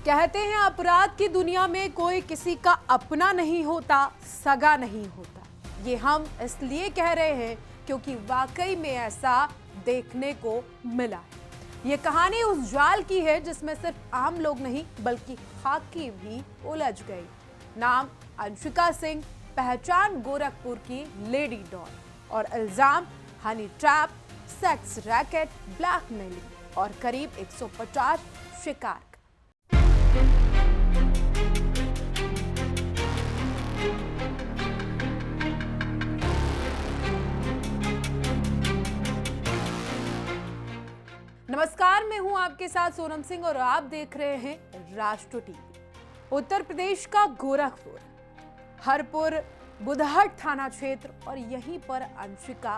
कहते हैं अपराध की दुनिया में कोई किसी का अपना नहीं होता, सगा नहीं होता। ये हम इसलिए कह रहे हैं क्योंकि वाकई में ऐसा देखने को मिला है। ये कहानी उस जाल की है जिसमें सिर्फ आम लोग नहीं बल्कि खाकी भी उलझ गई। नाम अंशिका सिंह, पहचान गोरखपुर की लेडी डॉन और इल्जाम honey trap, sex racket, blackmailing और करीब 150 शिकार। नमस्कार, मैं हूं आपके साथ सोनम सिंह और आप देख रहे हैं राष्ट्र टीवी। उत्तर प्रदेश का गोरखपुर, हरपुर बुधहट थाना क्षेत्र और यहीं पर अंशिका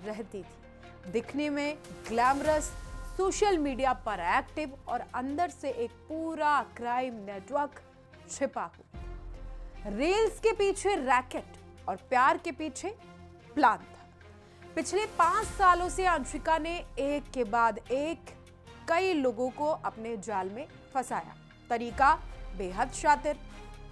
रहती थी। दिखने में ग्लैमरस, सोशल मीडिया पर एक्टिव और अंदर से एक पूरा क्राइम नेटवर्क छिपा हुआ। रील्स के पीछे रैकेट और प्यार के पीछे प्लान था। पिछले 5 सालों से अंशिका ने एक के बाद एक कई लोगों को अपने जाल में फंसाया। तरीका बेहद शातिर।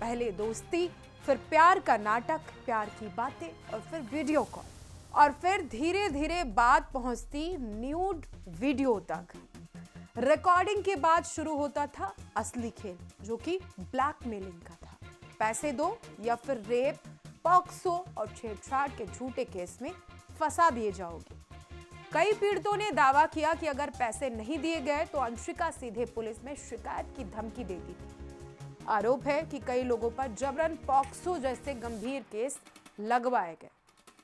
पहले दोस्ती, फिर प्यार का नाटक, प्यार की बातें और फिर वीडियो कॉल और फिर धीरे धीरे बात पहुंचती न्यूड वीडियो तक। रिकॉर्डिंग के बाद शुरू होता था असली खेल, जो कि ब्लैकमेलिंग का था। पैसे दो या फिर रेप, पॉक्सो और छेड़छाड़ के झूठे केस में फंसा दिए जाओगे। कई पीड़ितों ने दावा किया कि अगर पैसे नहीं दिए गए तो अंशिका सीधे पुलिस में शिकायत की धमकी देती थी। आरोप है कि कई लोगों पर जबरन पॉक्सो जैसे गंभीर केस लगवाए गए।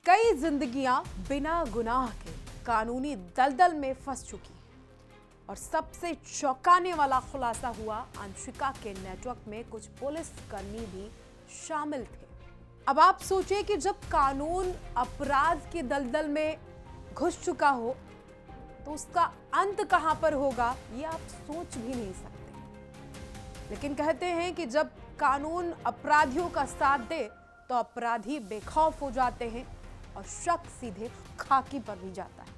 कई जिंदगियां बिना गुनाह के कानूनी दलदल में फंस चुकी हैं। और सबसे चौंकाने वाला खुलासा हुआ, अंशिका के नेटवर्क में कुछ पुलिसकर्मी भी शामिल थे। अब आप सोचिए कि जब कानून अपराध के दलदल में घुस चुका हो तो उसका अंत कहां पर होगा, ये आप सोच भी नहीं सकते। लेकिन कहते हैं कि जब कानून अपराधियों का साथ दे तो अपराधी बेखौफ हो जाते हैं और शक सीधे खाकी पर भी जाता है।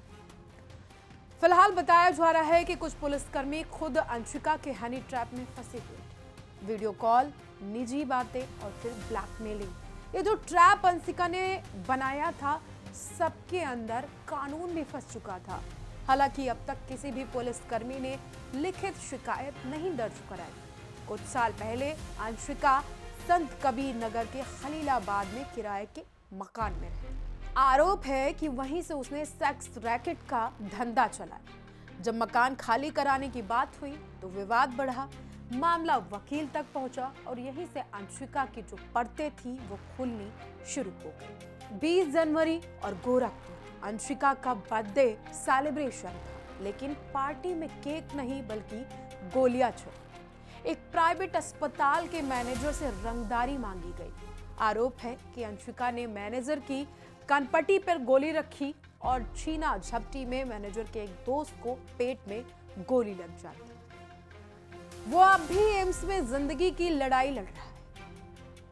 फिलहाल बताया जा रहा है कि कुछ पुलिसकर्मी खुद अंशिका के हनी ट्रैप में फंसे हुए थे। वीडियो कॉल, निजी बातें और फिर ब्लैकमेलिंग। ये जो ट्रैप अंशिका ने बनाया था, सबके अंदर कानून भी फंस चुका था। हालांकि अब तक किसी भी पुलिसकर्मी ने लिखित शिकायत नहीं दर्ज कराई। कुछ साल पहले अंशिका संत कबीर नगर के खलीलाबाद में किराए के मकान में रही। आरोप है कि वहीं से उसने सेक्स रैकेट का धंधा चलाया। जब मकान खाली कराने की बात हुई तो विवाद बढ़ा, मामला वकील तक पहुंचा और यहीं से अंशिका की जो परतें थी वो खुलनी शुरू हो गई। 20 जनवरी और गोरखपुर, अंशिका का बर्थडे सेलिब्रेशन था, लेकिन पार्टी में केक नहीं बल्कि गोलियां चली। एक प्राइवेट अस्पताल के मैनेजर से रंगदारी मांगी गई। आरोप है कि अंशिका ने मैनेजर की कनपट्टी पर गोली रखी और छीना झपटी में मैनेजर के एक दोस्त को पेट में गोली लग जाती। वो अब भी एम्स में जिंदगी की लड़ाई लड़ रहा है।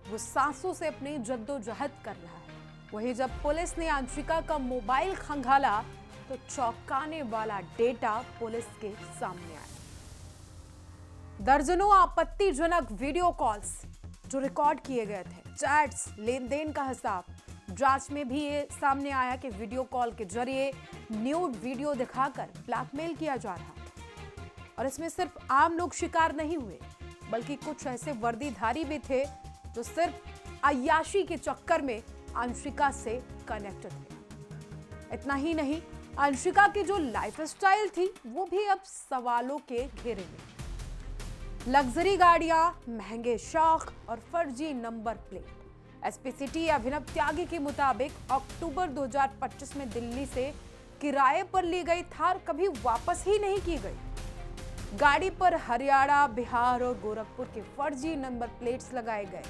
वो सांसों से अपनी जद्दोजहद कर रहा है। वहीं जब पुलिस ने अंशिका का मोबाइल खंगाला तो चौंकाने वाला डेटा पुलिस के सामने आया। दर्जनों आपत्तिजनक वीडियो कॉल्स जो रिकॉर्ड किए गए थे, चैट्स, लेन देन का हिसाब। जांच में भी ये सामने आया कि वीडियो कॉल के जरिए न्यूड वीडियो दिखाकर ब्लैकमेल किया जा रहा। और इसमें सिर्फ आम लोग शिकार नहीं हुए बल्कि कुछ ऐसे वर्दीधारी भी थे जो सिर्फ अय्याशी के चक्कर में अंशिका से कनेक्टेड थे। इतना ही नहीं, अंशिका की जो लाइफस्टाइल थी वो भी अब सवालों के घेरे में। लग्जरी गाड़ियां, महंगे शौक और फर्जी नंबर प्लेट। एसपी सिटी अभिनव त्यागी के मुताबिक अक्टूबर 2025 में दिल्ली से किराए पर ली गई थार कभी वापस ही नहीं की गई। गाड़ी पर हरियाणा, बिहार और गोरखपुर के फर्जी नंबर प्लेट्स लगाए गए।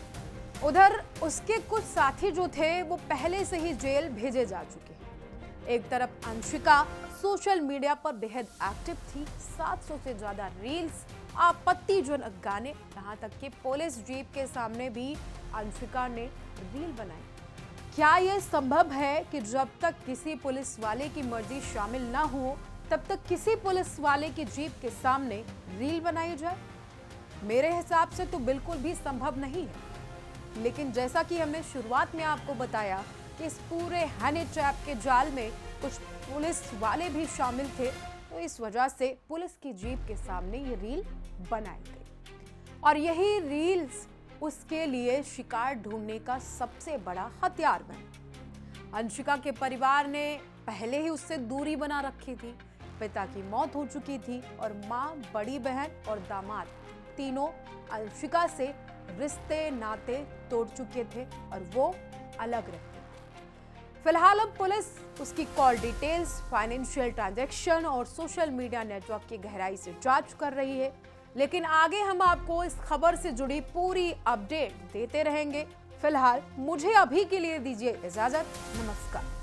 उधर उसके कुछ साथी जो थे वो पहले से ही जेल भेजे जा चुके हैं। एक तरफ अंशिका सोशल मीडिया पर बेहद एक्टिव थी, 700 से ज्यादा रील्स, आपत्तिजनक गाने, यहाँ तक कि पुलिस जीप के सामने भी अंशिका ने रील बनाई। क्या यह संभव है कि जब तक किसी पुलिस वाले की मर्जी शामिल ना हो तब तक किसी पुलिस वाले की जीप के सामने रील बनाई जाए? मेरे हिसाब से तो बिल्कुल भी संभव नहीं है। लेकिन जैसा कि हमने शुरुआत में आपको बताया कि इस पूरे हनी ट्रैप के जाल में कुछ पुलिस वाले भी शामिल थे, तो इस वजह से पुलिस की जीप के सामने ये रील बनाई गई और यही रील्स उसके लिए शिकार ढूंढने का सबसे बड़ा हथियार बनी। अंशिका के परिवार ने पहले ही उससे दूरी बना रखी थी। पिता की मौत हो चुकी थी और माँ, बड़ी बहन और दामाद तीनों अंशिका से रिश्ते नाते तोड़ चुके थे और वो अलग रहते थे। फिलहाल अब पुलिस उसकी कॉल डिटेल्स, फाइनेंशियल ट्रांजैक्शन और सोशल मीडिया नेटवर्क की गहराई से जांच कर रही है। लेकिन आगे हम आपको इस खबर से जुड़ी पूरी अपडेट देते रहेंगे। फिलहाल मुझे अभी के लिए दीजिए इजाजत। नमस्कार।